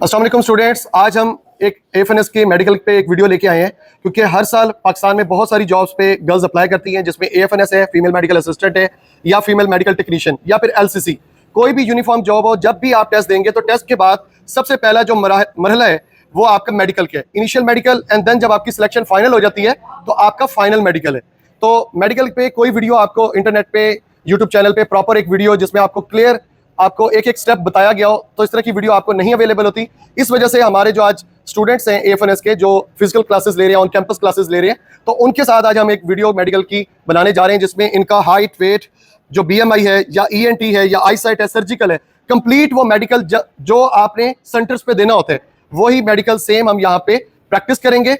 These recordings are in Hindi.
अस्सलाम वालेकुम स्टूडेंट्स, आज हम एक एएफएनएस के मेडिकल पे एक वीडियो लेके आए हैं क्योंकि हर साल पाकिस्तान में बहुत सारी जॉब्स पे गर्ल्स अप्लाई करती हैं जिसमें एएफएनएस है, फीमेल मेडिकल असिस्टेंट है या फीमेल मेडिकल टेक्नीशियन या फिर एलसीसी। कोई भी यूनिफॉर्म जॉब हो, जब भी आप टेस्ट देंगे तो टेस्ट के बाद सबसे पहला जो मरहला है वो आपका मेडिकल का है, इनिशियल मेडिकल, एंड देन जब आपकी सिलेक्शन फाइनल हो जाती है तो आपका फाइनल मेडिकल है। तो मेडिकल पे कोई वीडियो आपको इंटरनेट पे यूट्यूब चैनल पे प्रॉपर एक वीडियो जिसमें आपको क्लियर आपको एक एक स्टेप बताया गया हो, तो इस तरह की वीडियो आपको नहीं अवेलेबल होती। इस वजह से हमारे जो आज स्टूडेंट्स हैं एएफएनएस के, जो फिजिकल क्लासेस ले रहे हैं, ऑन कैंपस क्लासेस ले रहे हैं, तो उनके साथ आज हम एक वीडियो मेडिकल की बनाने जा रहे हैं जिसमें इनका हाइट, वेट, जो बीएमआई है या ईएनटी है या आईसाइट है, सर्जिकल है, कंप्लीट वो मेडिकल जो आपने सेंटर्स पे देना होता है वही मेडिकल सेम हम यहाँ पे प्रैक्टिस करेंगे।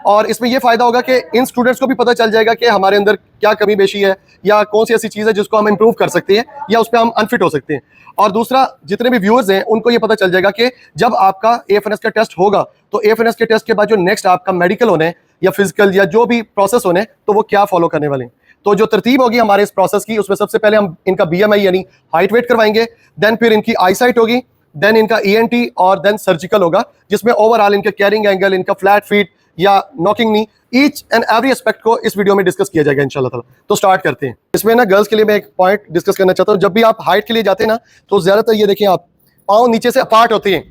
और इसमें यह फायदा होगा कि इन स्टूडेंट्स को भी पता चल जाएगा कि हमारे अंदर क्या कमी बेशी है या कौन सी ऐसी चीज़ है जिसको हम इंप्रूव कर सकते हैं या उस पर हम अनफिट हो सकते हैं। और दूसरा, जितने भी व्यूअर्स हैं उनको ये पता चल जाएगा कि जब आपका एएफएनएस का टेस्ट होगा तो एएफएनएस के टेस्ट के बाद जो नेक्स्ट आपका मेडिकल होने या फिजिकल या जो भी प्रोसेस होने तो वो क्या फॉलो करने वाले हैं। तो जो तरतीब होगी हमारे इस प्रोसेस की, उसमें सबसे पहले हम इनका बीएमआई यानी हाइट वेट करवाएंगे, देन फिर इनकी आईसाइट होगी, देन इनका ईएनटी और देन सर्जिकल होगा जिसमें ओवरऑल इनके कैरिंग एंगल, इनका फ्लैट फीट या knocking knee, each and every aspect को इस वीडियो में डिस्कस किया जाएगा इंशाल्लाह ताला। तो स्टार्ट करते हैं। इसमें ना गर्ल्स के लिए मैं एक पॉइंट डिस्कस करना चाहता हूँ। जब भी आप हाइट के लिए जाते हैं ना तो ज्यादातर ये देखिए, आप पाँव नीचे से अपार्ट होते हैं,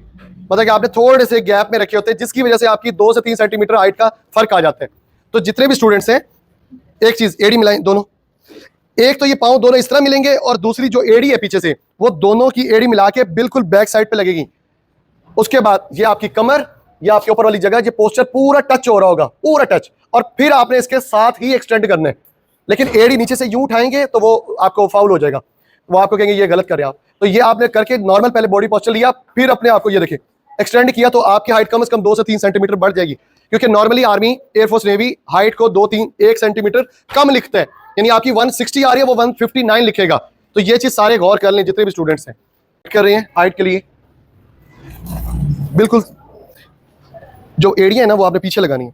मतलब कि आपने थोड़े से गैप में रखे होते हैं जिसकी वजह से आपकी 2 से 3 सेंटीमीटर हाइट का फर्क आ जाता है। तो जितने भी स्टूडेंट्स हैं, एक चीज, एड़ी मिलाएं दोनों, एक तो ये पाँव दोनों इस तरह मिलेंगे और दूसरी जो एड़ी है पीछे से वो दोनों की एड़ी मिला के बिल्कुल बैक साइड पे लगेगी। उसके बाद ये आपकी कमर या आपके ऊपर वाली जगह, ये पोस्चर पूरा टच हो रहा होगा, पूरा टच, और फिर आपने इसके साथ ही एक्सटेंड करना है। लेकिन एड़ी नीचे से यूं उठाएंगे तो वो आपको फाउल हो जाएगा, वो आपको कहेंगे ये गलत कर रहे हैं आप। तो ये आपने करके नॉर्मल पहले बॉडी पोस्चर लिया, फिर अपने आपको ये देखिए एक्सटेंड किया तो आपकी हाइट कम से कम 2 से 3 सेंटीमीटर बढ़ जाएगी, क्योंकि normally army, air force, navy height को 2-3-1 सेंटीमीटर कम लिखते हैं, यानी आपकी 160 आ रही है वो 159 लिखेगा। तो ये चीज सारे गौर कर लें जितने भी स्टूडेंट्स हैं कर रहे हैं हाइट के लिए। बिल्कुल जो एड़ियां है ना वो आपने पीछे लगानी है।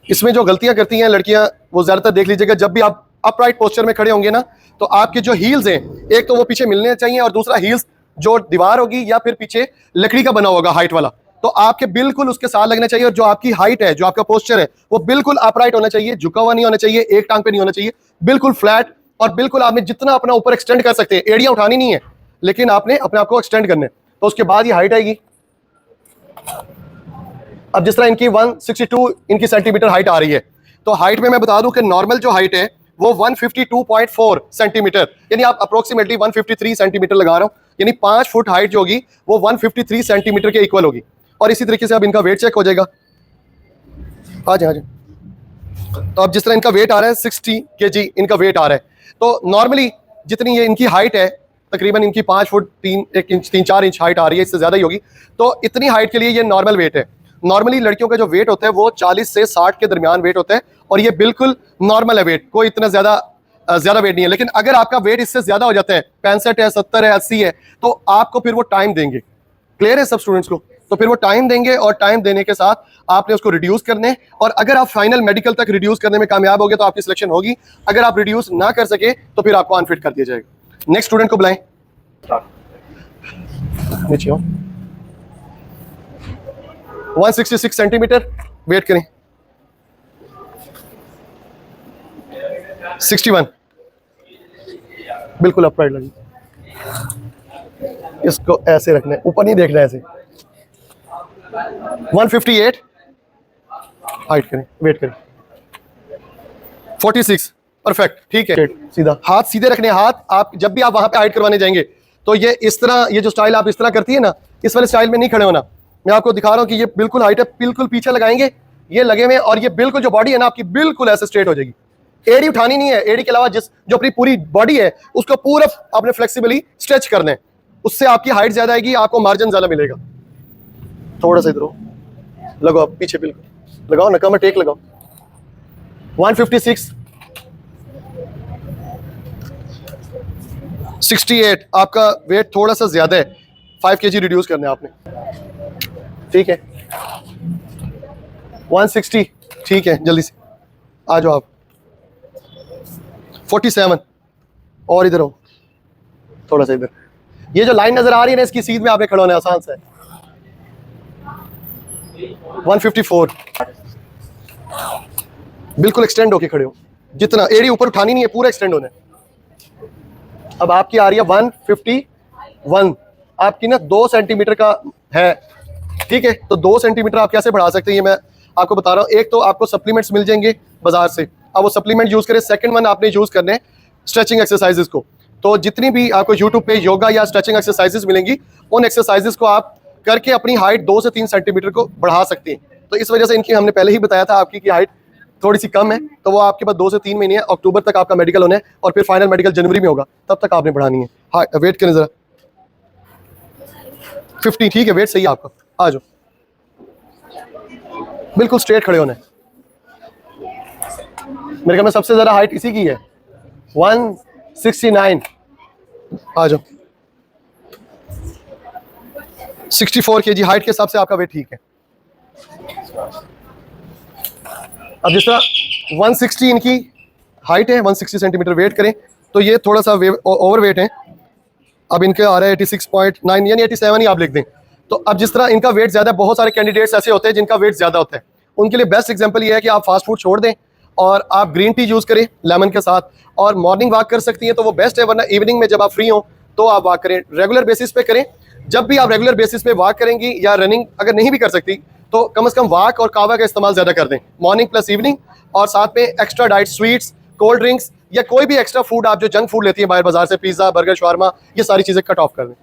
इसमें जो गलतियां करती हैं लड़कियां वो ज्यादातर देख लीजिएगा, जब भी आप अपराइट पोस्चर में खड़े होंगे ना तो आपके जो हील्स हैं एक तो वो पीछे मिलने चाहिए और दूसरा हील्स जो दीवार होगी या फिर पीछे लकड़ी का बना होगा हाइट वाला, तो आपके बिल्कुल उसके साथ लगना चाहिए। और जो आपकी हाइट है, जो आपका पोस्चर है वो बिल्कुल अपराइट होना चाहिए, झुका हुआ नहीं होना चाहिए, एक टांग पे नहीं होना चाहिए, बिल्कुल फ्लैट। और बिल्कुल आपने जितना अपना ऊपर एक्सटेंड कर सकते हैं, एड़ियां उठानी नहीं है लेकिन आपने अपने आप को एक्सटेंड करना है, तो उसके बाद ये हाइट आएगी। अब जिस तरह इनकी 162 इनकी सेंटीमीटर हाइट आ रही है, तो हाइट में मैं बता दूं कि नॉर्मल जो हाइट है वो 152.4 सेंटीमीटर, यानी आप अप्रोक्सीमेटली 153 सेंटीमीटर लगा रहा हूं, यानी 5 फुट हाइट जो होगी वो 153 सेंटीमीटर के इक्वल होगी। और इसी तरीके से अब इनका वेट चेक हो जाएगा। आ जाए। तो अब जिस तरह इनका वेट आ रहा है 60 kg इनका वेट आ रहा है, तो नॉर्मली जितनी ये इनकी हाइट है, तकरीबन इनकी 5 फुट 3-4 इंच हाइट आ रही है, इससे ज्यादा ही होगी, तो इतनी हाइट के लिए ये नॉर्मल वेट है। नॉर्मली लड़कियों का जो वेट होता है वो 40 से 60 के दरमियान वेट होता है और ये बिल्कुल नॉर्मल है वेट, कोई इतना ज्यादा वेट नहीं है। लेकिन अगर आपका वेट इससे ज्यादा हो जाता है, 65 है, 70 है, 80 है, तो आपको फिर वो टाइम देंगे। क्लियर है सब स्टूडेंट्स को? तो फिर वो टाइम देंगे और टाइम देने के साथ आपने उसको रिड्यूस करने, और अगर आप फाइनल मेडिकल तक रिड्यूस करने में कामयाब हो गए तो आपकी सिलेक्शन होगी। अगर आप रिड्यूस ना कर सके तो फिर आपको अनफिट कर दिया जाएगा। नेक्स्ट स्टूडेंट को बुलाएं। नीचे 166 सेंटीमीटर वेट करें, 61 बिल्कुल अपराइट लगी। इसको ऐसे रखना है, ऊपर नहीं देखना है, ऐसे 158 हाइट करें, वेट करें 46 परफेक्ट, ठीक है। सीधा हाथ सीधे रखने, हाथ आप जब भी आप वहां पे हाइट करवाने जाएंगे तो ये इस तरह, ये जो स्टाइल आप इस तरह करती है ना, इस वाले स्टाइल में नहीं खड़े होना। मैं आपको दिखा रहा हूं कि ये बिल्कुल हाइट है, बिल्कुल पीछे लगाएंगे, ये लगे हुए, और ये बिल्कुल जो बॉडी है ना आपकी बिल्कुल ऐसे स्ट्रेट हो जाएगी। एड़ी उठानी नहीं है, एड़ी के अलावा जो अपनी पूरी बॉडी है उसको पूरा आपने फ्लेक्सिबली स्ट्रेच करना है, उससे आपकी हाइट ज्यादा आएगी, आपको मार्जिन ज्यादा मिलेगा। थोड़ा सा इधर लगाओ, पीछे बिल्कुल लगाओ ना, कमर टेक लगाओ। 156 68 आपका वेट थोड़ा सा ज्यादा है, 5 kg रिड्यूस करना है आपने, ठीक है। 160 ठीक है, जल्दी से आ जाओ आप। 47 और इधर हो, थोड़ा सा इधर, ये जो लाइन नजर आ रही है ना इसकी सीध में आपने खड़ा होना है, आसान सा है। 154, बिल्कुल एक्सटेंड होके खड़े हो, जितना एड़ी ऊपर उठानी नहीं है, पूरा एक्सटेंड होना है। अब आपकी आ रही है 151, आपकी ना 2 सेंटीमीटर का है, ठीक है। तो 2 सेंटीमीटर आप कैसे बढ़ा सकते हैं, ये मैं आपको बता रहा हूँ। एक तो आपको सप्लीमेंट्स मिल जाएंगे बाजार से, अब वो सप्लीमेंट यूज करें। सेकंड वन आपने यूज करने हैं स्ट्रेचिंग एक्सरसाइजेस को। तो जितनी भी आपको यूट्यूब पे योगा या स्ट्रेचिंग एक्सरसाइजेस मिलेंगी, उन एक्सरसाइजेस को आप करके अपनी हाइट 2 से 3 सेंटीमीटर को बढ़ा सकते हैं। तो इस वजह से इनकी हमने पहले ही बताया था आपकी की हाइट थोड़ी सी कम है, तो वो आपके पास 2 से 3 महीने है, अक्टूबर तक आपका मेडिकल होना है और फिर फाइनल मेडिकल जनवरी में होगा, तब तक आपने बढ़ानी है। हाँ, वेट करें जरा, 50, ठीक है, वेट सही है आपका। आ जाओ, बिल्कुल स्ट्रेट खड़े होना है। मेरे ख्याल में सबसे ज्यादा हाइट इसी की है, 169। आ जाओ, 64 kg हाइट के हिसाब से आपका वेट ठीक है। अब जिस तरह 160 इनकी हाइट है, 160 सेंटीमीटर वेट करें, तो ये थोड़ा सा ओवर वेट है। अब इनके आ रहा है 86.9 यानी 87 ही आप लिख दें। तो अब जिस तरह इनका वेट ज्यादा है, बहुत सारे कैंडिडेट्स ऐसे होते हैं जिनका वेट ज्यादा होता है, उनके लिए बेस्ट एग्जांपल ये है कि आप फास्ट फूड छोड़ दें और आप ग्रीन टी यूज करें लेमन के साथ, और मॉर्निंग वॉक कर सकती हैं तो वो बेस्ट है, वरना इवनिंग में जब आप फ्री हो तो आप वॉक करें, रेगुलर बेसिस पे करें। जब भी आप रेगुलर बेसिस पे वॉक करेंगी या रनिंग अगर नहीं भी कर सकती, तो कम से कम वॉक और कावा का इस्तेमाल ज्यादा कर दें, मॉर्निंग प्लस इवनिंग, और साथ में extra diet, sweets, cold drinks या कोई भी एक्स्ट्रा फूड आप जो जंक फूड लेती हैं बाहर बाजार से, पिज्जा, बर्गर, शवारमा, ये सारी चीजें कट ऑफ कर दें,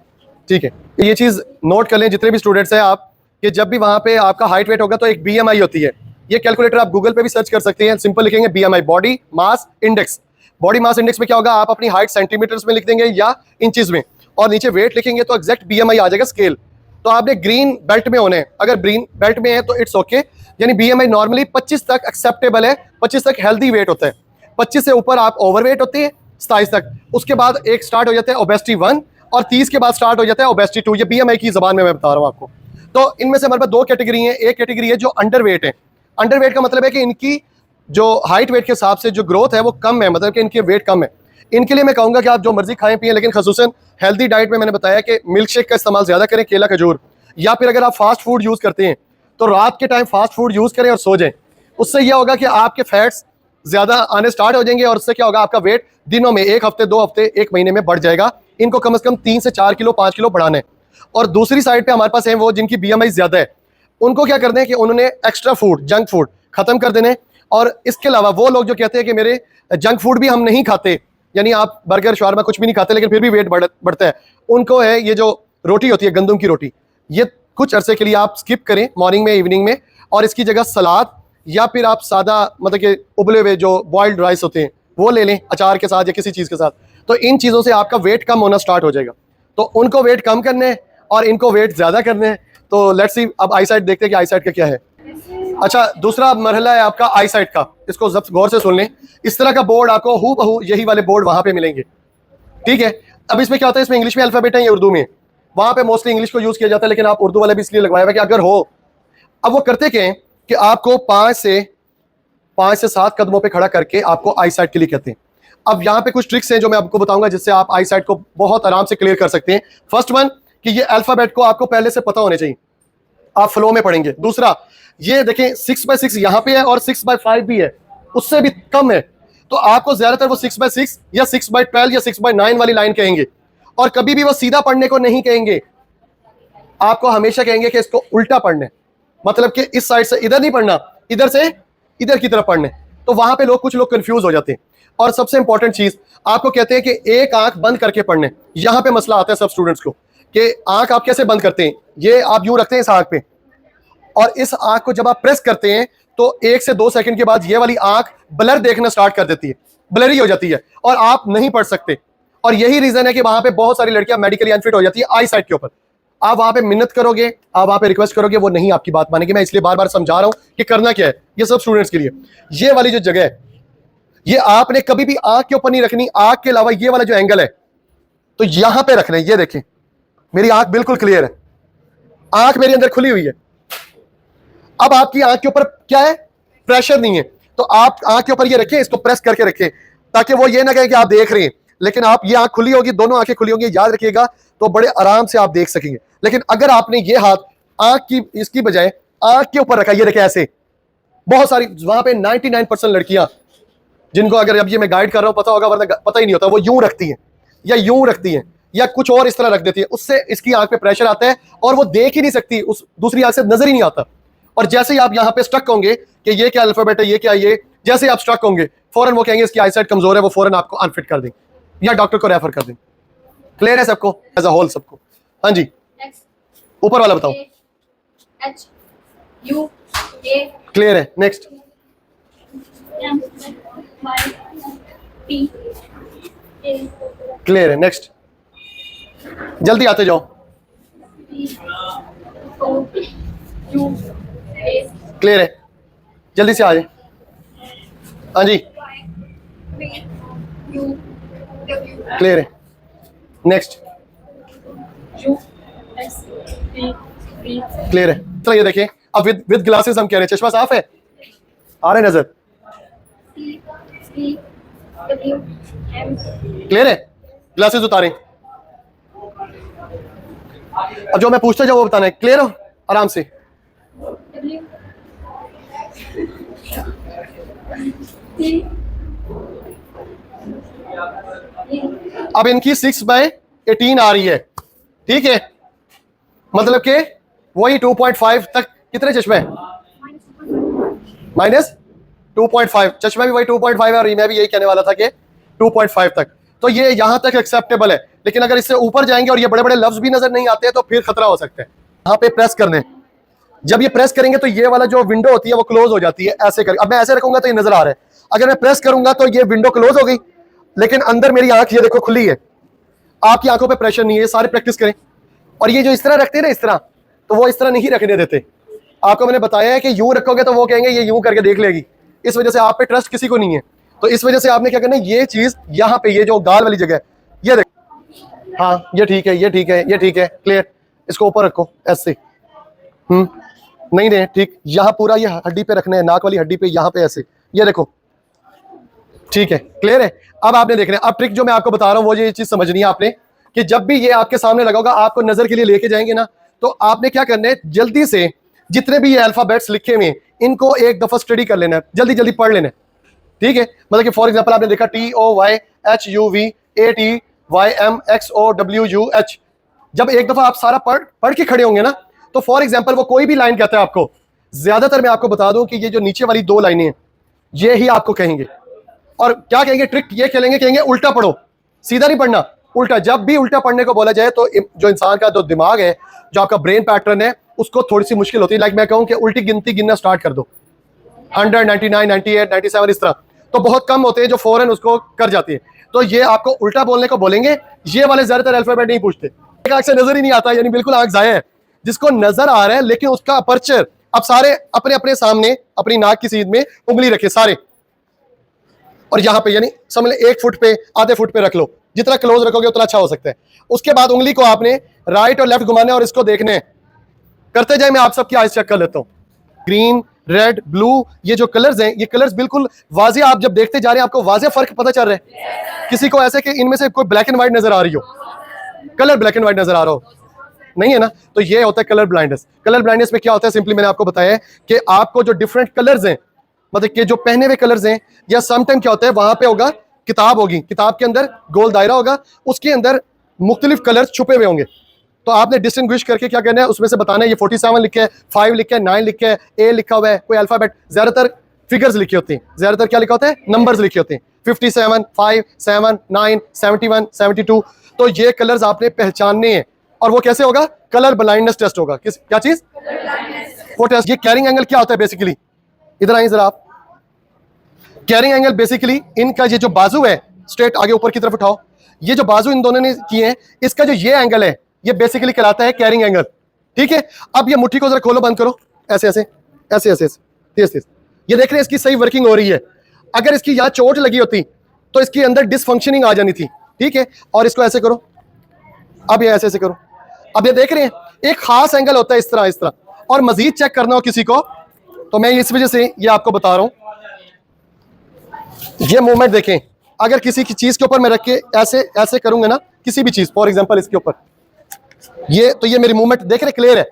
ठीक है। ये चीज नोट कर लें जितने भी स्टूडेंट्स हैं आप, कि जब भी वहां पे आपका हाइट वेट होगा तो एक BMI होती है। ये कैलकुलेटर आप गूगल पे भी सर्च कर सकते हैं, सिंपल लिखेंगे BMI, body mass index. Body mass index में क्या होगा, आप अपनी हाइट सेंटीमीटर्स में लिख देंगे या इंचेस में, और नीचे वेट लिखेंगे तो एग्जैक्ट BMI आ जाएगा स्केल। तो आपने ग्रीन बेल्ट में होने, अगर ग्रीन बेल्ट में है तो इट्स ओके, यानी BMI नॉर्मली 25 तक एक्सेप्टेबल है, 25 तक हेल्दी वेट होता है, 25 से ऊपर आप ओवरवेट होते हैं, 27 तक। उसके बाद एक स्टार्ट हो जाता है ओबेसिटी 1, और 30 के बाद स्टार्ट हो जाता है ओबेसिटी 2। ये BMI की जबान में मैं बता रहा हूँ आपको। तो इनमें से हमारे पास 2 कैटेगरी है। एक कैटेगरी है जो अंडरवेट है। अंडरवेट का मतलब है कि इनकी जो हाइट वेट के हिसाब से जो ग्रोथ है वो कम है, मतलब कि इनके वेट कम है। इनके लिए मैं कहूँगा कि आप जो मर्जी खाएं पिए, लेकिन खसूसन हेल्दी डाइट में मैंने बताया कि मिल्क शेक का इस्तेमाल ज्यादा करें, केला खजूर, या फिर अगर आप फास्ट फूड यूज करते हैं तो रात के टाइम फास्ट फूड यूज करें और सो जाएं। उससे यह होगा कि आपके फैट्स ज्यादा आने स्टार्ट हो जाएंगे, और उससे क्या होगा, आपका वेट दिनों में 1 हफ्ते, 2 हफ्ते, 1 महीने में बढ़ जाएगा। इनको कम से कम 3 से 4 किलो, 5 किलो बढ़ाना है। और दूसरी साइड पे हमारे पास है वो जिनकी BMI ज्यादा है, उनको क्या करना है कि उन्होंने एक्स्ट्रा फूड, जंक फूड खत्म कर देने। और इसके अलावा वो लोग जो कहते हैं कि मेरे जंक फूड भी हम नहीं खाते, यानी आप बर्गर, शवारमा कुछ भी नहीं खाते लेकिन फिर भी वेट बढ़ता है, उनको है ये जो रोटी होती है गंदम की रोटी, ये कुछ अरसे के लिए आप स्किप करें मॉर्निंग में, इवनिंग में, और इसकी जगह सलाद या फिर आप सादा मतलब कि उबले हुए जो बॉइल्ड राइस होते हैं वो ले लें अचार के साथ या किसी चीज़ के साथ। तो इन चीज़ों से आपका वेट कम होना स्टार्ट हो जाएगा। तो उनको वेट कम करने हैं और इनको वेट ज़्यादा करने हैं। तो लेट्स सी, अब आई साइट देखते हैं कि आई साइट का क्या है। अच्छा, दूसरा मरहला है आपका आई साइट का, इसको जब गौर से सुन लें। इस तरह का बोर्ड आपको हूबहू यही वाले बोर्ड वहाँ पे मिलेंगे, ठीक है। अब इसमें क्या होता है, इसमें इंग्लिश में अल्फाबेट है या उर्दू में, वहाँ पे मोस्टली इंग्लिश को यूज़ किया जाता है, लेकिन आप उर्दू वाला भी इसलिए लगवाया हुआ कि अगर हो। अब वो करते क्या है कि आपको 5 से 7 कदमों पे खड़ा करके आपको आई साइट के लिए कहते हैं। अब यहाँ पे कुछ ट्रिक्स हैं जो मैं आपको बताऊंगा जिससे आप आई साइट को बहुत आराम से क्लियर कर सकते हैं। फर्स्ट वन कि ये अल्फाबेट को आपको पहले से पता होने चाहिए, आप फ्लो में पढ़ेंगे। दूसरा, ये देखें 6x6 यहाँ पे है और 6x5 भी है, उससे भी कम है, तो आपको ज्यादातर वो 6x6 या 6x12 या 6x9 वाली लाइन कहेंगे, और कभी भी वो सीधा पढ़ने को नहीं कहेंगे, आपको हमेशा कहेंगे कि इसको उल्टा पढ़ने, मतलब कि इस साइड से इधर नहीं पढ़ना, इधर से इधर की तरफ पढ़ने। तो वहां पे कुछ लोग कंफ्यूज हो जाते हैं। और सबसे इंपॉर्टेंट चीज आपको कहते हैं कि एक आंख बंद करके पढ़ने। यहां पे मसला आता है सब स्टूडेंट्स को कि आंख आप कैसे बंद करते हैं, ये आप यूं रखते हैं इस आंख पे, और इस आंख को जब आप प्रेस करते हैं तो 1 से 2 सेकंड के बाद ये वाली आंख ब्लर देखना स्टार्ट कर देती है, ब्लरी हो जाती है और आप नहीं पढ़ सकते। और यही रीजन है कि वहां पे बहुत सारी लड़कियां मेडिकली अनफिट हो जाती है आई साइट के ऊपर। आप वहां पे मिन्नत करोगे, आप वहां पे रिक्वेस्ट करोगे, वो नहीं आपकी बात मानेंगे। मैं इसलिए बार बार समझा रहा हूं कि करना क्या है ये सब स्टूडेंट्स के लिए। ये वाली जो जगह है ये आपने कभी भी आंख के ऊपर नहीं रखनी, आंख के अलावा ये वाला जो एंगल है तो यहां पे रखना है। ये देखें मेरी आंख बिल्कुल क्लियर है, आंख मेरे अंदर खुली हुई है। अब आपकी आंख के ऊपर क्या है, प्रेशर नहीं है, तो आप आंख के ऊपर ये रखें, इसको प्रेस करके रखें ताकि वो ये ना कहे कि आप देख रहे हैं, लेकिन आप ये आंख खुली होगी, दोनों आंखें खुली होंगी, याद रखिएगा, तो बड़े आराम से आप देख सकेंगे। लेकिन अगर आपने ये हाथ आंख की इसकी बजाय आंख के ऊपर रखा, ये देखें ऐसे। बहुत सारी वहां पे 99% लड़कियां जिनको अगर अब ये मैं गाइड कर रहा हूं पता होगा, वरना पता ही नहीं होता, वो यूं रखती हैं या यूं रखती हैं या कुछ और इस तरह रख देती है, उससे इसकी आंख पे प्रेशर आता है और वो देख ही नहीं सकती, उस दूसरी आंख से नजर ही नहीं आता। और जैसे ही आप यहाँ पे स्ट्रक होंगे कि ये क्या अल्फाबेट है, ये क्या, ये जैसे आप स्ट्रक होंगे फौरन वो कहेंगे इसकी आईसाइट कमजोर है, वो फौरन आपको अनफिट कर देंगे या डॉक्टर को रेफर कर देंगे। क्लियर है सबको एज अ होल सबको? हाँ जी, ऊपर वाला बताओ। क्लियर है? नेक्स्ट। क्लियर है? नेक्स्ट, जल्दी आते जाओ। क्लियर है? जल्दी से आ जाए। हाँ जी, क्लियर है? नेक्स्ट। क्लियर है? चलो ये देखिए, अब विद ग्लासेस हम कह रहे हैं, चश्मा साफ है, आ रहा है नजर? क्लियर है? ग्लासेस उतारें। अब जो मैं पूछता जाऊँ वो बताना है। क्लियर हो? आराम से। अब इनकी 6/18 आ रही है, ठीक है, मतलब कि वही 2.5 तक। कितने चश्मे? -2.5। चश्मा भी वही 2.5 है और मैं भी यही कहने वाला था कि 2.5 तक। तो ये यहां तक एक्सेप्टेबल है, लेकिन अगर इससे ऊपर जाएंगे और ये बड़े बड़े लफ्ज भी नजर नहीं आते तो फिर खतरा हो सकता है। यहाँ पे प्रेस करने, जब ये प्रेस करेंगे तो ये वाला जो विंडो होती है वो क्लोज हो जाती है ऐसे कर। अब मैं ऐसे रखूंगा तो ये नजर आ रहा है, अगर मैं प्रेस करूंगा तो ये विंडो क्लोज हो गई, लेकिन अंदर मेरी आंख ये देखो खुली है। आपकी आंखों पे प्रेशर नहीं है, सारे प्रैक्टिस करें। और ये जो इस तरह रखते हैं ना, इस तरह, तो वो इस तरह नहीं रखने देते। आपको मैंने बताया है कि यूं रखोगे तो वो कहेंगे ये यूं करके देख लेगी, इस वजह से आप पे ट्रस्ट किसी को नहीं है। तो इस वजह से आपने क्या करना है, ये चीज यहाँ पे, ये जो गाल वाली जगह है, ये देखो, हाँ ये ठीक है, ये ठीक है, ये ठीक है। क्लियर? इसको ऊपर रखो ऐसे। नहीं नहीं ठीक, यहाँ पूरा ये हड्डी पे रखना है, नाक वाली हड्डी पे, यहाँ पे ऐसे, ये देखो, ठीक है। क्लियर है? अब आपने देखना है, अब ट्रिक जो मैं आपको बता रहा हूँ वो ये चीज समझनी है आपने, कि जब भी ये आपके सामने लगा होगा, आपको नजर के लिए लेके जाएंगे ना, तो आपने क्या करना है, जल्दी से जितने भी ये अल्फाबेट्स लिखे हुए हैं इनको एक दफा स्टडी कर लेना है, जल्दी जल्दी पढ़ लेना है, ठीक है। मतलब कि फॉर एग्जांपल आपने देखा TOYHUVATYMXOWUH, जब एक दफा आप सारा पढ़ के खड़े होंगे ना, तो फॉर एग्जांपल वो कोई भी लाइन कहता है आपको, ज्यादातर मैं आपको बता दूं कि ये जो नीचे वाली 2 लाइनें हैं ये ही आपको कहेंगे। और क्या कहेंगे, ट्रिक ये खेलेंगे, कहेंगे उल्टा पढ़ो, सीधा नहीं पढ़ना, उल्टा। जब भी उल्टा पढ़ने को बोला जाए तो जो इंसान का जो दिमाग है, जो आपका ब्रेन पैटर्न है, उसको थोड़ी सी मुश्किल होती है। लाइक मैं कहूं कि उल्टी गिनती गिनना स्टार्ट कर दो, 100, 99, 98, 97 इस तरह, तो बहुत कम होते हैं जो फौरन उसको कर जाती है। तो ये आपको उल्टा बोलने को बोलेंगे। ये वाले ज्यादातर अल्फाबेट नहीं पूछते, एक आंख से नजर ही नहीं आता, यानी बिल्कुल आंख जाया है। जिसको नजर आ रहा है लेकिन उसका अपर्चर, अब सारे अपने अपने सामने अपनी नाक की सीध में उंगली रखे सारे, और यहां पे यानी समझ ले 1 फुट पे, आधे फुट पे रख लो, जितना क्लोज रखोगे उतना अच्छा हो सकता है। उसके बाद उंगली को आपने राइट और लेफ्ट घुमाने और इसको देखने करते जाए। मैं आप सबकी आइज चेक कर लेता हूं। ग्रीन, रेड, ब्लू, ये जो कलर्स हैं, ये कलर्स बिल्कुल वाज़े, आप जब देखते जा रहे हैं आपको वाज़े फर्क पता चल रहा है? किसी को ऐसे कि इनमें से कोई ब्लैक एंड व्हाइट नजर आ रही हो, कलर ब्लैक एंड व्हाइट नजर आ रहा हो, नहीं है ना? तो ये होता है कलर ब्लाइंडनेस। कलर ब्लाइंडनेस में क्या होता है, सिंपली मैंने आपको बताया है कि आपको जो डिफरेंट कलर्स हैं, मतलब कि जो पहने हुए कलर्स हैं, या समटाइम क्या होता है, वहां पे होगा किताब होगी, किताब के अंदर गोल दायरा होगा, उसके अंदर मुख्तलिफ कलर्स छुपे हुए होंगे। तो आपने डिस्टिंग्विश करके क्या करना है, उसमें से बताना है ये 47 लिखे है, 5 लिखे है, 9 लिखे है, ए लिखा हुआ है, कोई अल्फाबेट, ज्यादातर फिगर्स लिखे होते हैं, ज्यादातर क्या लिखा होता है, नंबर्स लिखे होते हैं, 57, 5, 7, 9, 71, 72। तो ये कलर्स आपने पहचानने हैं। और वो कैसे होगा, कलर ब्लाइंडनेस टेस्ट होगा। किस क्या चीज, वो टेस्ट। ये कैरिंग एंगल क्या होता है बेसिकली, इधर आइए जरा आप। कैरिंग एंगल बेसिकली इनका ये जो बाजू है, स्ट्रेट आगे ऊपर की तरफ उठाओ, ये जो बाजू इन दोनों ने किए हैं, इसका जो ये एंगल है, ये बेसिकली कहलाता है कैरिंग एंगल, ठीक है। अब ये मुट्ठी को जरा खोलो, बंद करो, ऐसे ऐसे ऐसे ऐसे तेज तेज, ये देख रहे हैं इसकी सही वर्किंग हो रही है। अगर इसकी यहाँ चोट लगी होती तो इसके अंदर डिसफंक्शनिंग आ जानी थी, ठीक है। और इसको ऐसे करो, अब ये ऐसे ऐसे करो, अब ये देख रहे हैं एक खास एंगल होता है इस तरह इस तरह। और मजीद चेक करना हो किसी को तो मैं इस वजह से ये आपको बता रहा हूं, ये मूवमेंट देखें। अगर किसी की चीज के ऊपर मैं रख के ऐसे ऐसे करूंगा ना, किसी भी चीज, फॉर एग्जांपल इसके ऊपर, ये तो ये मेरी मूवमेंट देख रहे, क्लियर है,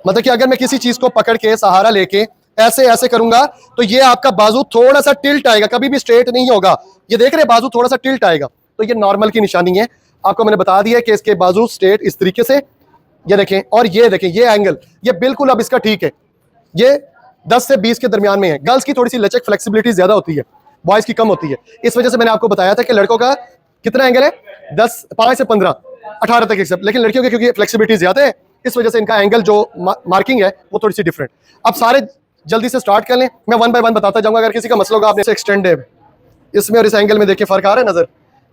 मतलब कि अगर मैं किसी चीज को पकड़ के सहारा लेके ऐसे ऐसे करूंगा तो ये आपका बाजू थोड़ा सा टिल्ट आएगा, कभी भी स्ट्रेट नहीं होगा। ये देख रहे हैं बाजू थोड़ा सा टिल्ट आएगा, तो ये नॉर्मल की निशानी है। आपको मैंने बता दिया कि इसके बाजू स्ट्रेट इस तरीके से, ये देखें, और ये देखें ये एंगल, ये बिल्कुल अब इसका ठीक है। ये 10 से 20 के दरमियान में है। गर्ल्स की थोड़ी सी लचक फ्लेक्सिबिलिटी ज्यादा होती है, बॉयज की कम होती है। इस वजह से मैंने आपको बताया था कि लड़कों का कितना एंगल है, 10, 5 से 15, 18 तक एक्सेप्ट, लेकिन लड़कियों के क्योंकि फ्लेक्सिबिलिटी ज्यादा है इस वजह से इनका एंगल जो मार्किंग है वो थोड़ी सी डिफरेंट। अब सारे जल्दी से स्टार्ट कर लें, मैं 1 बाय 1 बताता जाऊंगा। अगर किसी का मसला होगा, आपने इसे एक्सटेंड है इसमें और इस एंगल में देखिए फर्क आ रहा है नजर,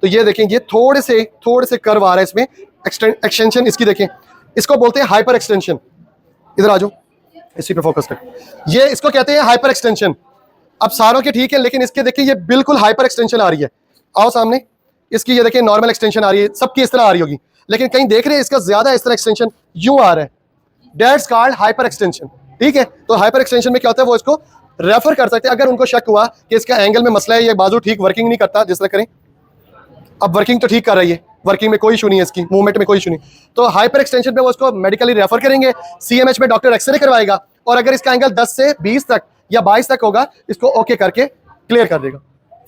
तो ये देखें ये थोड़े से कर्व आ रहा है इसमें, एक्सटेंशन इसकी देखें, इसको बोलते हैं हाइपर एक्सटेंशन। इधर आ जाओ, इसी पे फोकस कर, ये इसको कहते हैं हाइपर एक्सटेंशन। अब सारों के ठीक है, लेकिन इसके देखिए ये बिल्कुल हाइपर एक्सटेंशन आ रही है। आओ सामने, इसकी ये देखिए नॉर्मल एक्सटेंशन आ रही है, सबकी इस तरह आ रही होगी, लेकिन कहीं देख रहे हैं इसका ज्यादा इस तरह एक्सटेंशन यूं आ रहा है, दैट्स कॉल्ड हाइपर एक्सटेंशन। ठीक है, तो हाइपर एक्सटेंशन में क्या होता है, वो इसको रेफर कर सकते हैं अगर उनको शक हुआ कि इसका एंगल में मसला है, ये बाजू ठीक वर्किंग नहीं करता, जिस तरह करें। अब वर्किंग तो ठीक कर रही है, वर्किंग में कोई इशू नहीं है, इसकी मूवमेंट में कोई इशू नहीं, तो हाइपर एक्सटेंशन पे वो इसको मेडिकली रेफर करेंगे। सीएमएच में डॉक्टर एक्सरे करवाएगा, और अगर इसका एंगल 10 से 20 तक या 22 तक होगा, इसको ओके करके क्लियर कर देगा।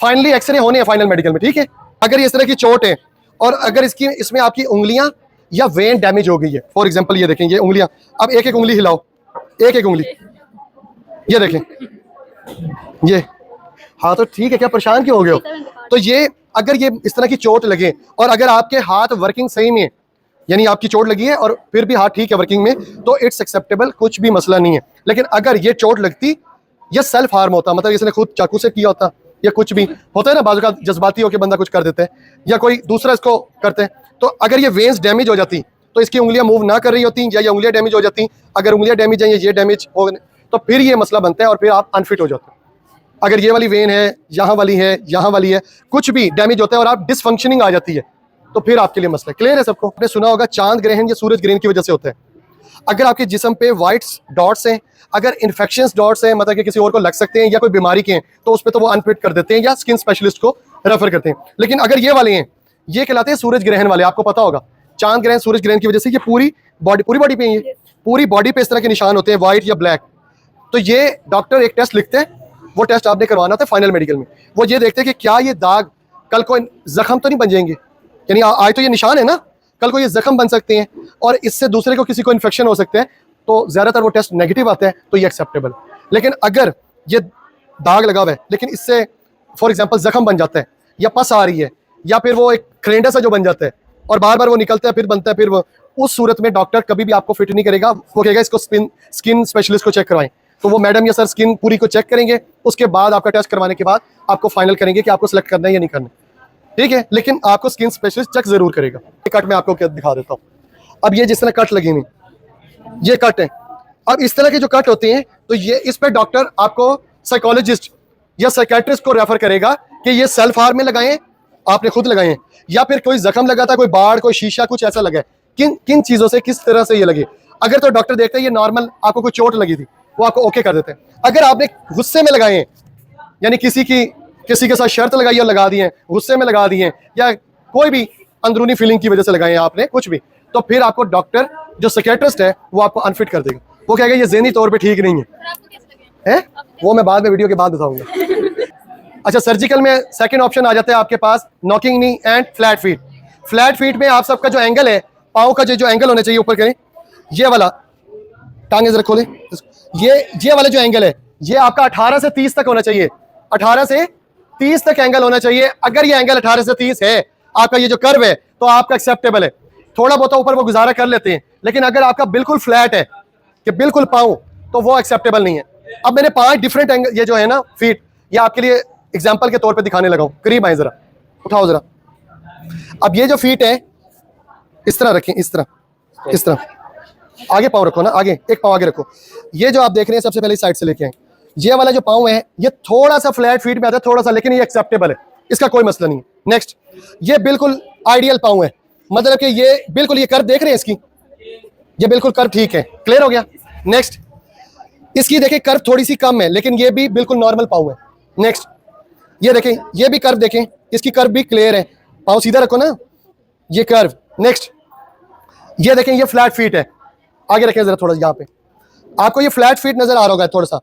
फाइनली एक्सरे होने हैं फाइनल मेडिकल में। ठीक है, अगर इस तरह की चोट है और अगर इसमें आपकी उंगलियां या वेन डैमेज हो गई है, फॉर एग्जांपल ये देखें ये उंगलियां, अब एक एक उंगली हिलाओ, एक एक उंगली, ये देखें ये, हाँ तो ठीक है, क्या परेशान क्यों हो गए हो? तो ये अगर ये इस तरह की चोट लगे और अगर आपके हाथ वर्किंग सही में, यानी आपकी चोट लगी है और फिर भी हाथ ठीक है वर्किंग में, तो इट्स एक्सेप्टेबल, कुछ भी मसला नहीं है। लेकिन अगर ये चोट लगती या सेल्फ हार्म होता, मतलब इसने खुद चाकू से किया होता या कुछ भी होता है ना, बाजू का जज्बाती होकर बंदा कुछ कर देता है या कोई दूसरा इसको करते हैं, तो अगर ये वेन्स डैमेज हो जाती तो इसकी उंगलियां मूव ना कर रही होती, या ये उंगलियां डैमेज हो जाती। अगर उंगलियां डैमेज है या ये डैमेज हो, तो फिर ये मसला बनता है और फिर आप अनफिट हो जाते हैं। अगर ये वाली वेन है, यहाँ वाली है, यहाँ वाली है, कुछ भी डैमेज होता है और आप डिसफंक्शनिंग आ जाती है, तो फिर आपके लिए मसला क्लियर है सबको। आपने सुना होगा चांद ग्रहण या सूरज ग्रहण की वजह से होता है। अगर आपके जिस्म पे व्हाइट डॉट्स हैं, अगर इन्फेक्शंस डॉट्स हैं, मतलब कि किसी और को लग सकते हैं या कोई बीमारी के हैं, तो उस पर तो वो अनफिट कर देते हैं या स्किन स्पेशलिस्ट को रेफर करते हैं। लेकिन अगर ये वाले हैं, ये कहलाते हैं सूरज ग्रहण वाले। आपको पता होगा चांद ग्रहण सूरज ग्रहण की वजह से ये पूरी बॉडी पे, ये पूरी बॉडी पे इस तरह के निशान होते हैं, व्हाइट या ब्लैक। तो ये डॉक्टर एक टेस्ट लिखते हैं, वो टेस्ट आपने करवाना था फाइनल मेडिकल में। वो ये देखते हैं कि क्या ये दाग कल को जख्म तो नहीं बन जाएंगे, यानी आज तो ये निशान है ना, कल को ये जख्म बन सकते हैं और इससे दूसरे को किसी को इन्फेक्शन हो सकता है, तो ज्यादातर वो टेस्ट नेगेटिव आता है, तो ये एक्सेप्टेबल। लेकिन अगर ये दाग लगा हुआ है लेकिन इससे फॉर एग्जांपल जख्म बन जाता है या पस आ रही है या फिर वो एक खरेंडा सा जो बन जाता है और बार बार वो निकलता है फिर बनता है, फिर वो, उस सूरत में डॉक्टर कभी भी आपको फिट नहीं करेगा। वो कहेगा इसको स्किन स्पेशलिस्ट को चेक करवाएं, तो वो मैडम या सर स्किन पूरी को चेक करेंगे, उसके बाद आपका टेस्ट करवाने के बाद आपको फाइनल करेंगे कि आपको सिलेक्ट करना है या नहीं करना, ठीक है। लेकिन आपको स्किन स्पेशलिस्ट चेक जरूर करेगा। कट में आपको क्या दिखा देता हूँ। अब ये जिस तरह कट लगी हुई, ये कट है। अब इस तरह के जो कट होते हैं, तो ये इस पर डॉक्टर आपको साइकोलॉजिस्ट या साइकेट्रिस्ट को रेफर करेगा कि ये सेल्फ हार्म में लगाएं, आपने खुद लगाए हैं, या फिर कोई जख्म लगा था, कोई बाढ़, कोई शीशा, कुछ ऐसा लगा है, किन चीजों से, किस तरह से ये लगे। अगर तो डॉक्टर देखते हैं ये नॉर्मल, आपको कोई चोट लगी थी, वो आपको ओके कर देते हैं। अगर आपने गुस्से में लगाए हैं, यानी किसी के साथ शर्त लगाई और लगा दी है, गुस्से में लगा दी है, या कोई भी अंदरूनी फीलिंग की वजह से लगाए हैं आपने कुछ भी, तो फिर आपको डॉक्टर जो साइकियाट्रिस्ट है वो आपको अनफिट कर देगा। वो कहेगा ये ज़हनी तौर पे ठीक नहीं है, वो मैं बाद में वीडियो के बाद बताऊंगा। अच्छा, सर्जिकल में सेकंड ऑप्शन आ जाता है आपके पास, knocking knee and flat feet. Flat feet में आप सबका जो एंगल है, पाँव का जो एंगल होना चाहिए, ऊपर करें, ये वाला, टांगे जरा खोलें, ये वाला जो एंगल है, ये आपका 18 से 30 तक होना चाहिए। 18 से 30 तक एंगल होना चाहिए। अगर ये एंगल 18 से 30 है, आपका ये जो कर्व है, तो आपका एक्सेप्टेबल है। थोड़ा बहुत ऊपर वो गुजारा कर लेते हैं, लेकिन अगर आपका बिल्कुल फ्लैट है कि बिल्कुल पाँव, तो वो एक्सेप्टेबल नहीं है। अब मैंने 5 डिफरेंट एंगल, ये जो है ना फीट, ये आपके लिए एग्जाम्पल के तौर पे दिखाने लगा हूं। करीब आए जरा, उठाओ जरा। अब ये जो फीट है, इस तरह रखें, इस तरह आगे पाँव रखो ना, आगे एक पाँव आगे रखो। ये जो आप देख रहे हैं, सबसे पहले इस साइड से लेके आए, ये वाला जो पाँव है, ये थोड़ा सा फ्लैट फीट में आता है, थोड़ा सा, लेकिन ये एक्सेप्टेबल है, इसका कोई मसला नहीं है। नेक्स्ट, ये बिल्कुल आइडियल पाँव है, मतलब कि ये बिल्कुल, ये कर्व देख रहे हैं इसकी, ये बिल्कुल कर्व ठीक है, क्लियर हो गया। नेक्स्ट, इसकी देखें कर्व थोड़ी सी कम है, लेकिन ये भी बिल्कुल नॉर्मल पाँव है। नेक्स्ट, ये देखें, ये भी कर्व देखें, इसकी कर्व भी क्लियर है, पाँव सीधा रखो ना, ये कर्व। नेक्स्ट, ये देखें, ये फ्लैट फीट है, आगे रखें जरा थोड़ा यहाँ पे, आपको ये फ्लैट फीट नजर आ रहा होगा थोड़ा सा।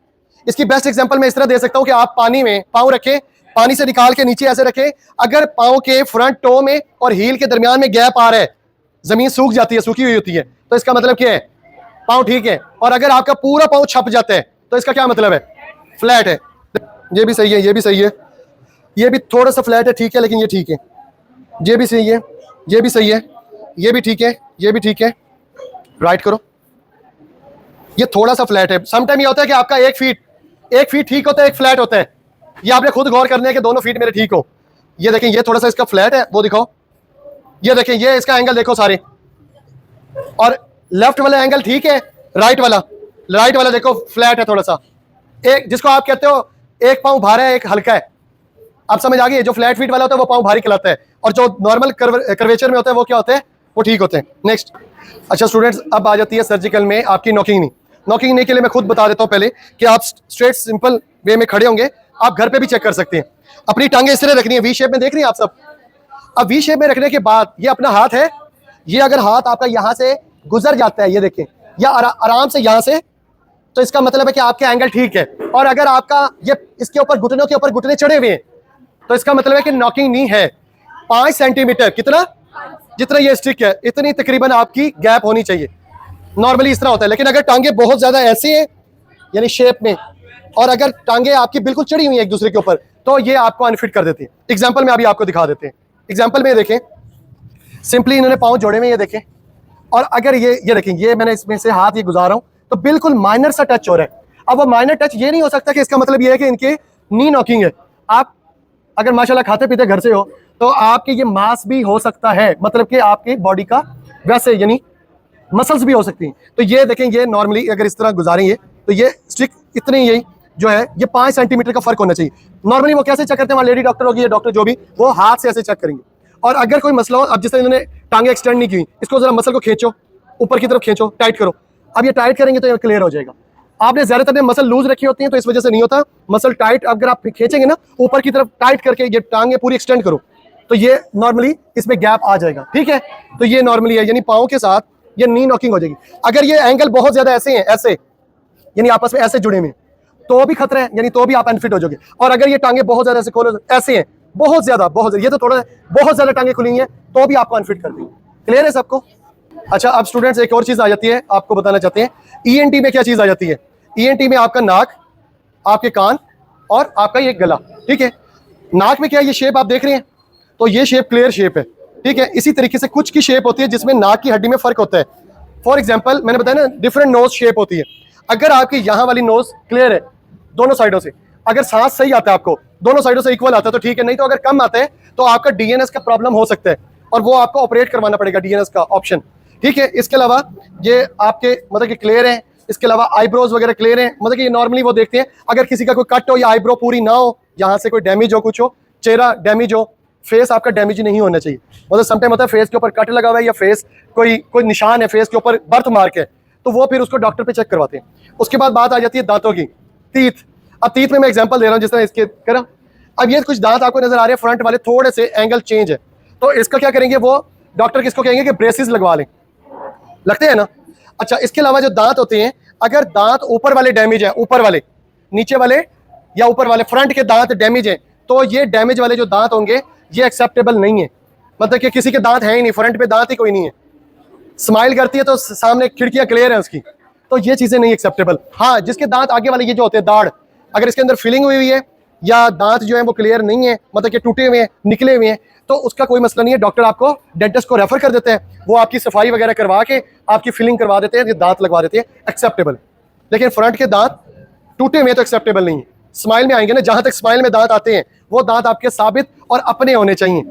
इसकी बेस्ट एग्जांपल मैं इस तरह दे सकता हूं कि आप पानी में पाँव रखें, पानी से निकाल के नीचे ऐसे रखें, अगर पाँव के फ्रंट टो में और हील के दरमियान में गैप आ रहा है, जमीन सूख जाती है, सूखी हुई होती है, तो इसका मतलब क्या है, पाँव ठीक है। और अगर आपका पूरा पाँव छप जाता है तो इसका क्या मतलब है, फ्लैट है। ये भी सही है, ये भी सही है, ये भी थोड़ा सा फ्लैट है, ठीक है, लेकिन ये ठीक है। ये भी सही है, ये भी सही है, ये भी ठीक है, ये भी ठीक है। राइट करो, ये थोड़ा सा फ्लैट है। समटाइम ये होता है कि आपका एक फीट ठीक होता है, एक फ्लैट होता है। ये आपने खुद गौर करना है कि दोनों फीट मेरे ठीक हो। ये देखें, ये थोड़ा सा इसका फ्लैट है, वो दिखाओ। ये देखें, ये इसका एंगल देखो सारे, और लेफ्ट वाला एंगल ठीक है, राइट वाला देखो फ्लैट है थोड़ा सा। एक जिसको आप कहते हो एक पाँव भारा है, एक हल्का है, आप समझ आ गई। जो फ्लैट फीट वाला होता है वो पाँव भारी कहलाता है, और जो नॉर्मल कर्वेचर में होता है वो क्या होते हैं, वो ठीक होते हैं। नेक्स्ट, अच्छा स्टूडेंट्स, अब आ जाती है सर्जिकल में आपकी नॉकिंग नी। नॉकिंग नी के लिए मैं खुद बता देता हूँ पहले कि आप स्ट्रेट सिंपल वे में खड़े होंगे, आप घर पे भी चेक कर सकते हैं। अपनी टांगे इस तरह रखनी है, वी शेप में देख रही हैं आप सब। अब वी शेप में रखने के बाद ये अपना हाथ है, ये अगर हाथ आपका यहाँ से गुजर जाता है, ये देखें, या आराम से यहाँ से, तो इसका मतलब है कि आपके एंगल ठीक है। और अगर आपका ये इसके ऊपर घुटनों के ऊपर घुटने चढ़े हुए हैं, तो इसका मतलब है कि नॉकिंग नी है। 5 सेंटीमीटर, कितना, जितना ये स्टिक है इतनी तकरीबन आपकी गैप होनी चाहिए। नॉर्मली इस तरह होता है, लेकिन अगर टांगे बहुत ज्यादा ऐसे हैं यानी शेप में, और अगर टांगे आपकी बिल्कुल चढ़ी हुई है एक दूसरे के ऊपर, तो ये आपको अनफिट कर देती है। एग्जांपल में अभी आपको दिखा देते हैं। एग्जांपल में देखें, सिंपली इन्होंने पाँव जोड़े में, ये देखें, और अगर ये देखें, ये मैंने इसमें से हाथ ये गुजार रहा हूं, तो बिल्कुल माइनर सा टच हो रहा है। अब वो माइनर टच ये नहीं हो सकता कि इसका मतलब ये है कि इनके नी नॉकिंग है। आप अगर माशाल्लाह खाते पीते घर से हो तो आपके ये मास भी हो सकता है, मतलब कि आपकी बॉडी का वैसे यानी मसल्स भी हो सकती हैं। तो ये देखें, ये नॉर्मली अगर इस तरह गुजारेंगे तो ये स्टिक इतनी यही जो है ये 5 सेंटीमीटर का फर्क होना चाहिए। नॉर्मली वो कैसे चेक करते हैं, वहाँ लेडी डॉक्टर होगी या डॉक्टर जो भी, वो हाथ से ऐसे चेक करेंगे। और अगर कोई मसला हो, अब जिस तरह इन्होंने टांगे एक्सटेंड नहीं की, इसको जरा मसल को खींचो, ऊपर की तरफ खींचो, टाइट करो। अब ये टाइट करेंगे तो ये क्लियर हो जाएगा। आपने ज्यादातर मसल लूज रखी होती है तो इस वजह से नहीं होता। मसल टाइट अगर आप खींचेंगे ना ऊपर की तरफ टाइट करके, ये टांगे पूरी एक्सटेंड करो, तो ये नॉर्मली इसमें गैप आ जाएगा। ठीक है, तो ये नॉर्मली है, यानी पाँव के साथ ये नी नॉकिंग हो जाएगी। अगर ये एंगल बहुत ज्यादा ऐसे हैं, ऐसे यानी आपस में ऐसे जुड़े हुए, तो भी खतरा है, यानी तो भी आप अनफिट हो जाओगे। और अगर ये टांगे बहुत ज्यादा ऐसे खोलो, ऐसे हैं बहुत ज्यादा, ये तो थोड़ा बहुत ज्यादा टांगे खुली हैं, तो भी आपको अनफिट कर देंगे। क्लियर है सबको? अच्छा, अब स्टूडेंट्स एक और चीज आ जाती है, आपको बताना चाहते हैं। ईएनटी में क्या चीज आ जाती है? ईएनटी में आपका नाक, आपके कान और आपका ये गला। ठीक है, नाक में क्या ये शेप आप देख रहे हैं, तो ये शेप क्लियर शेप है। ठीक है, इसी तरीके से कुछ की शेप होती है जिसमें नाक की हड्डी में फर्क होता है। फॉर एग्जाम्पल मैंने बताया ना, डिफरेंट नोज शेप होती है। अगर आपकी यहाँ वाली नोज क्लियर है दोनों साइडों से, अगर सांस सही आता है, आपको दोनों साइडों से इक्वल आता है तो ठीक है, नहीं तो अगर कम आता है तो आपका डीएनएस का प्रॉब्लम हो सकता है, और वो आपको ऑपरेट करवाना पड़ेगा, डीएनएस का ऑप्शन। ठीक है, इसके अलावा ये आपके मतलब कि क्लियर है। इसके अलावा आईब्रोज वगैरह क्लियर है, मतलब कि ये नॉर्मली वो देखते हैं अगर किसी का कोई कट हो या आईब्रो पूरी ना हो, यहाँ से कोई डैमेज हो, कुछ हो, चेहरा डैमेज हो, फेस आपका डैमेज नहीं होना चाहिए। मतलब समटाइम होता है फेस के ऊपर कट लगा हुआ है या फेस कोई निशान है, फेस के ऊपर बर्थ मार्क है, तो वो फिर उसको डॉक्टर पे चेक करवाते हैं। उसके बाद बात आ जाती है दांतों की, टीथ। अब टीथ में मैं एग्जांपल दे रहा हूँ, जिस तरह इसके करा, अब ये कुछ दांत आपको नजर आ रहे हैं, फ्रंट वाले थोड़े से एंगल चेंज है, तो इसका क्या करेंगे, वो डॉक्टर किसको कहेंगे कि ब्रेसेस लगवा लें, लगते हैं ना। अच्छा, इसके अलावा जो दांत होते हैं, अगर दांत ऊपर वाले डैमेज है, ऊपर वाले, नीचे वाले या ऊपर वाले, फ्रंट के दांत डैमेज है, तो ये डैमेज वाले जो दांत होंगे ये एक्सेप्टेबल नहीं है। मतलब कि किसी के दांत है ही नहीं, फ्रंट पे दांत ही कोई नहीं है, स्माइल करती है तो सामने खिड़कियां क्लियर है उसकी, तो ये चीजें नहीं एक्सेप्टेबल। हाँ, जिसके दांत आगे वाले ये जो होते हैं दाढ़, अगर इसके अंदर फिलिंग हुई है या दांत जो है वो क्लियर नहीं है, मतलब कि टूटे हुए हैं, निकले हुए हैं, तो उसका कोई मसला नहीं है। डॉक्टर आपको डेंटिस्ट को रेफर कर देते हैं, वो आपकी सफाई वगैरह करवा के आपकी फिलिंग करवा देते हैं, दांत लगवा देते हैं, एक्सेप्टेबल। लेकिन फ्रंट के दांत टूटे हुए तो एक्सेप्टेबल नहीं है। स्माइल में आएंगे ना, जहां तक स्माइल में दांत आते हैं वो दांत आपके साबित और अपने होने चाहिए।